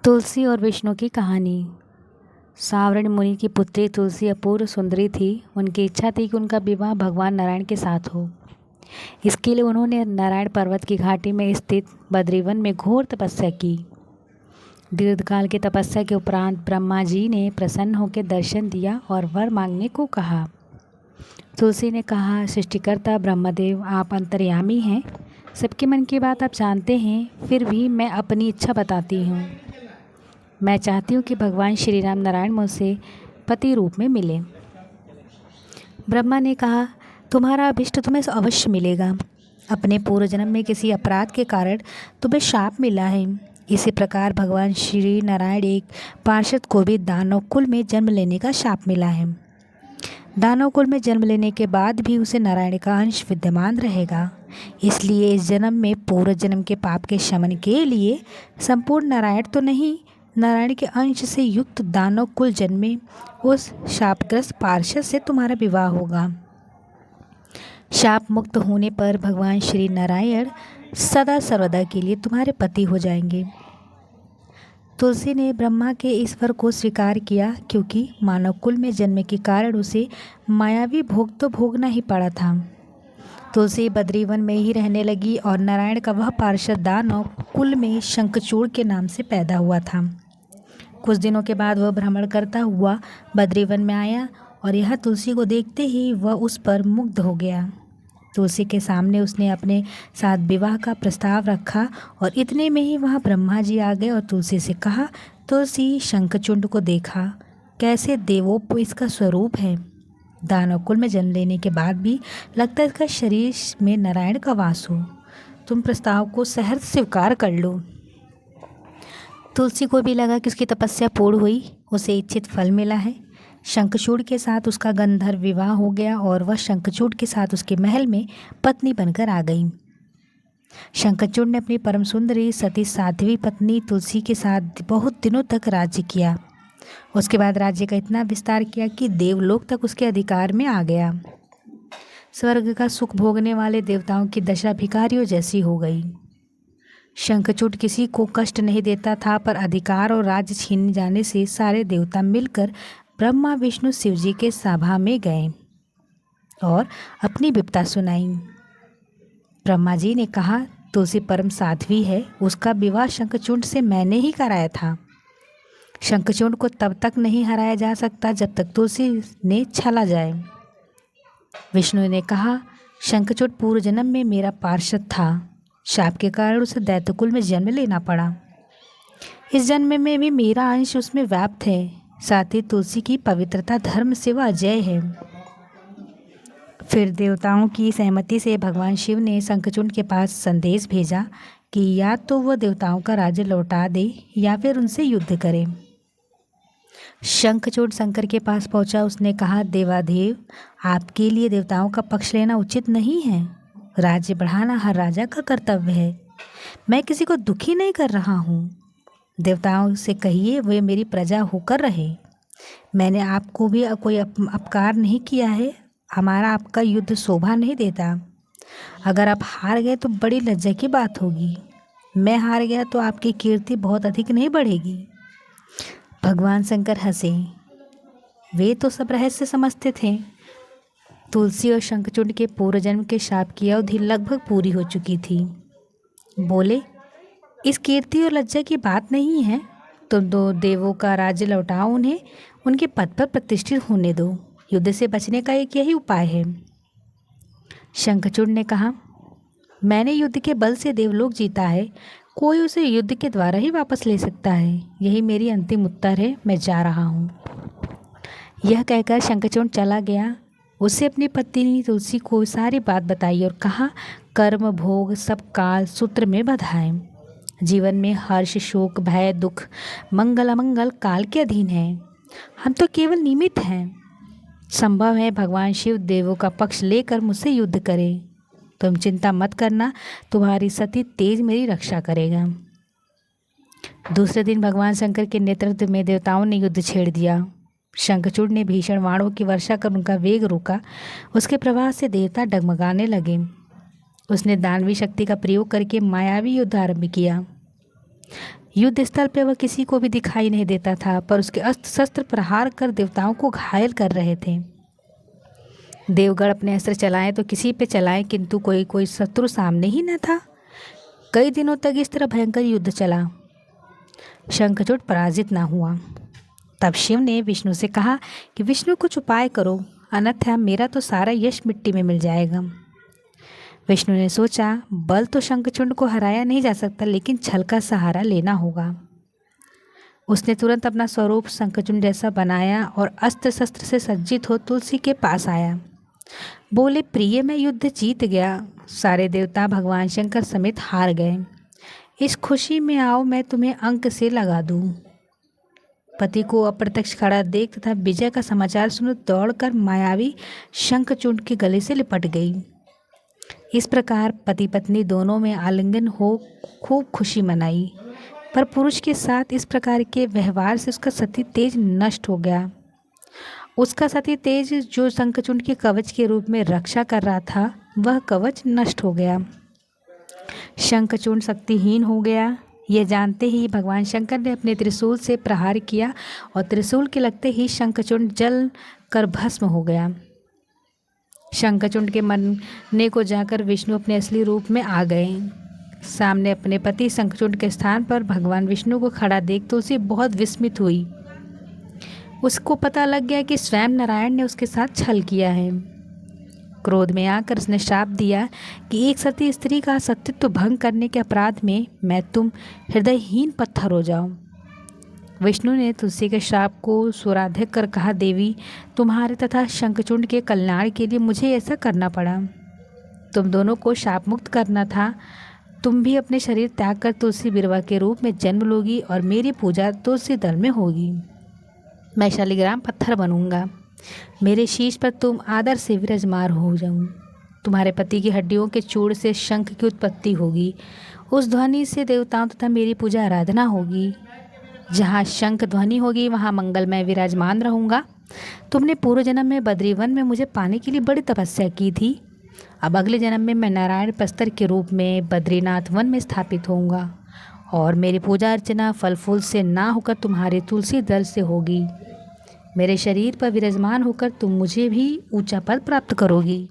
तुलसी और विष्णु की कहानी। सावर्ण मुनि की पुत्री तुलसी अपूर्व सुंदरी थी। उनकी इच्छा थी कि उनका विवाह भगवान नारायण के साथ हो। इसके लिए उन्होंने नारायण पर्वत की घाटी में स्थित बद्रीवन में घोर तपस्या की। दीर्घकाल की तपस्या के उपरांत ब्रह्मा जी ने प्रसन्न होकर दर्शन दिया और वर मांगने को कहा। तुलसी ने कहा, सृष्टिकर्ता ब्रह्मदेव, आप अंतर्यामी हैं, सबके मन की बात आप जानते हैं, फिर भी मैं अपनी इच्छा बताती हूँ। मैं चाहती हूँ कि भगवान श्री राम नारायण मुझसे पति रूप में मिले। ब्रह्मा ने कहा, तुम्हारा अभिष्ट तुम्हें अवश्य मिलेगा। अपने पूर्व जन्म में किसी अपराध के कारण तुम्हें शाप मिला है। इसी प्रकार भगवान श्री नारायण एक पार्षद को भी दानव कुल में जन्म लेने का शाप मिला है। दानव कुल में जन्म लेने के बाद भी उसे नारायण का अंश विद्यमान रहेगा। इसलिए इस जन्म में पूर्व जन्म के पाप के शमन के लिए संपूर्ण नारायण तो नहीं, नारायण के अंश से युक्त दानव कुल जन्मे उस शापग्रस्त पार्षद से तुम्हारा विवाह होगा। शाप मुक्त होने पर भगवान श्री नारायण सदा सर्वदा के लिए तुम्हारे पति हो जाएंगे। तुलसी ने ब्रह्मा के इस वर को स्वीकार किया, क्योंकि मानव कुल में जन्म के कारण उसे मायावी भोग तो भोगना ही पड़ा था। तुलसी बद्रीवन में ही रहने लगी और नारायण का वह पार्षद दानव कुल में शंखचूड़ के नाम से पैदा हुआ था। कुछ दिनों के बाद वह भ्रमण करता हुआ बद्रीवन में आया और यह तुलसी को देखते ही वह उस पर मुग्ध हो गया। तुलसी के सामने उसने अपने साथ विवाह का प्रस्ताव रखा और इतने में ही वहाँ ब्रह्मा जी आ गए और तुलसी से कहा, तुलसी, शंखचूड़ को देखा, कैसे देवोप इसका स्वरूप है। दानव कुल में जन्म लेने के बाद भी लगता है इसका शरीर में नारायण का वास हो। तुम प्रस्ताव को सहर्ष स्वीकार कर लो। तुलसी को भी लगा कि उसकी तपस्या पूर्ण हुई, उसे इच्छित फल मिला है। शंखचूड़ के साथ उसका गंधर्व विवाह हो गया और वह शंखचूड़ के साथ उसके महल में पत्नी बनकर आ गई। शंखचूड़ ने अपनी परम सुंदरी सती साध्वी पत्नी तुलसी के साथ बहुत दिनों तक राज्य किया। उसके बाद राज्य का इतना विस्तार किया कि देवलोक तक उसके अधिकार में आ गया। स्वर्ग का सुख भोगने वाले देवताओं की दशा भिखारियों जैसी हो गई। शंखचूड़ किसी को कष्ट नहीं देता था, पर अधिकार और राज्य छीन जाने से सारे देवता मिलकर ब्रह्मा विष्णु शिव जी के सभा में गए और अपनी विपदा सुनाई। ब्रह्मा जी ने कहा, तुलसी परम साध्वी है, उसका विवाह शंखचूड़ से मैंने ही कराया था। शंखचूड़ को तब तक नहीं हराया जा सकता जब तक तुलसी ने चला जाए। विष्णु ने कहा, शंखचूड़ पूर्व जन्म में मेरा पार्षद था, शाप के कारण उसे दैत्यकुल में जन्म लेना पड़ा। इस जन्म में भी मेरा अंश उसमें व्याप्त है। साथ ही तुलसी की पवित्रता धर्म से वह अजय है। फिर देवताओं की सहमति से भगवान शिव ने शंखचूड़ के पास संदेश भेजा कि या तो वह देवताओं का राज्य लौटा दे या फिर उनसे युद्ध करे। शंखचूड़ शंकर के पास पहुंचा। उसने कहा, देवादेव, आपके लिए देवताओं का पक्ष लेना उचित नहीं है। राज्य बढ़ाना हर राजा का कर्तव्य है। मैं किसी को दुखी नहीं कर रहा हूँ। देवताओं से कहिए वे मेरी प्रजा होकर रहे। मैंने आपको भी कोई अपकार नहीं किया है। हमारा आपका युद्ध शोभा नहीं देता। अगर आप हार गए तो बड़ी लज्जा की बात होगी। मैं हार गया तो आपकी कीर्ति बहुत अधिक नहीं बढ़ेगी। भगवान शंकर हंसे। वे तो सब रहस्य समझते थे। तुलसी और शंखचूड़ के पूर्व जन्म के शाप की अवधि लगभग पूरी हो चुकी थी। बोले, इस कीर्ति और लज्जा की बात नहीं है। तुम दो देवों का राज्य लौटाओ, उन्हें उनके पद पर प्रतिष्ठित होने दो। युद्ध से बचने का एक यही उपाय है। शंखचूड़ ने कहा, मैंने युद्ध के बल से देवलोक जीता है। कोई उसे युद्ध के द्वारा ही वापस ले सकता है। यही मेरी अंतिम उत्तर है। मैं जा रहा हूँ। यह कहकर शंखचूड़ चला गया। उसे अपनी पत्नी तुलसी को सारी बात बताई और कहा, कर्म भोग सब काल सूत्र में बंधाए। जीवन में हर्ष, शोक, भय, दुख, मंगल अमंगल काल के अधीन है। हम तो केवल निमित्त हैं। संभव है भगवान शिव देवों का पक्ष लेकर मुझसे युद्ध करें। तुम चिंता मत करना, तुम्हारी सती तेज मेरी रक्षा करेगा। दूसरे दिन भगवान शंकर के नेतृत्व में देवताओं ने युद्ध छेड़ दिया। शंखचूड़ ने भीषण बाणों की वर्षा कर उनका वेग रोका। उसके प्रभाव से देवता डगमगाने लगे। उसने दानवी शक्ति का प्रयोग करके मायावी युद्ध आरंभ किया। युद्ध स्थल पर वह किसी को भी दिखाई नहीं देता था, पर उसके अस्त्र शस्त्र प्रहार कर देवताओं को घायल कर रहे थे। देवगण अपने अस्त्र चलाएं तो किसी पे चलाएं, किंतु कोई शत्रु सामने ही न था। कई दिनों तक इस तरह भयंकर युद्ध चला। शंखचूड़ पराजित ना हुआ। तब शिव ने विष्णु से कहा कि विष्णु कुछ उपाय करो, अन्यथा मेरा तो सारा यश मिट्टी में मिल जाएगा। विष्णु ने सोचा, बल तो शंखचूड़ को हराया नहीं जा सकता, लेकिन छल का सहारा लेना होगा। उसने तुरंत अपना स्वरूप शंखचूड़ जैसा बनाया और अस्त्र शस्त्र से सज्जित हो तुलसी के पास आया। बोले, प्रिय, मैं युद्ध जीत गया। सारे देवता भगवान शंकर समेत हार गए। इस खुशी में आओ, मैं तुम्हें अंक से लगा दूं। पति को अप्रत्यक्ष खड़ा देख तथा विजय का समाचार सुन दौड़कर मायावी शंखचूड़ के गले से लिपट गई। इस प्रकार पति पत्नी दोनों में आलिंगन हो खूब खुशी मनाई। पर पुरुष के साथ इस प्रकार के व्यवहार से उसका सती तेज नष्ट हो गया। उसका सती तेज जो शंखचूड़ के कवच के रूप में रक्षा कर रहा था, वह कवच नष्ट हो गया। शंखचूड़ शक्तिहीन हो गया। यह जानते ही भगवान शंकर ने अपने त्रिशूल से प्रहार किया और त्रिशूल के लगते ही शंखचूड़ जल कर भस्म हो गया। शंखचूड़ के मरने को जाकर विष्णु अपने असली रूप में आ गए। सामने अपने पति शंखचूड़ के स्थान पर भगवान विष्णु को खड़ा देख तुलसी बहुत विस्मित हुई। उसको पता लग गया कि स्वयं नारायण ने उसके साथ छल किया है। क्रोध में आकर उसने श्राप दिया कि एक सती स्त्री का सतीत्व भंग करने के अपराध में मैं तुम हृदयहीन पत्थर हो जाओ। विष्णु ने तुलसी के श्राप को सुराधिक कर कहा, देवी, तुम्हारे तथा शंखचूड़ के कल्याण के लिए मुझे ऐसा करना पड़ा। तुम दोनों को शाप मुक्त करना था। तुम भी अपने शरीर त्याग कर तुलसी बिरवा के रूप में जन्म लोगी और मेरी पूजा तुलसी दल में होगी। मैं शालिग्राम पत्थर बनूंगा। मेरे शीश पर तुम आदर से विराजमान हो जाऊं। तुम्हारे पति की हड्डियों के चूड़ से शंख की उत्पत्ति होगी। उस ध्वनि से देवताओं तथा मेरी पूजा आराधना होगी। जहाँ शंख ध्वनि होगी वहाँ मंगलमय विराजमान रहूँगा। तुमने पूर्व जन्म में बद्रीवन में मुझे पाने के लिए बड़ी तपस्या की थी। अब अगले जन्म में मैं नारायण प्रस्तर के रूप में बद्रीनाथ वन में स्थापित होऊंगा और मेरी पूजा अर्चना फल फूल से ना होकर तुम्हारे तुलसी दल से होगी। मेरे शरीर पर विराजमान होकर तुम मुझे भी ऊंचा पद प्राप्त करोगी।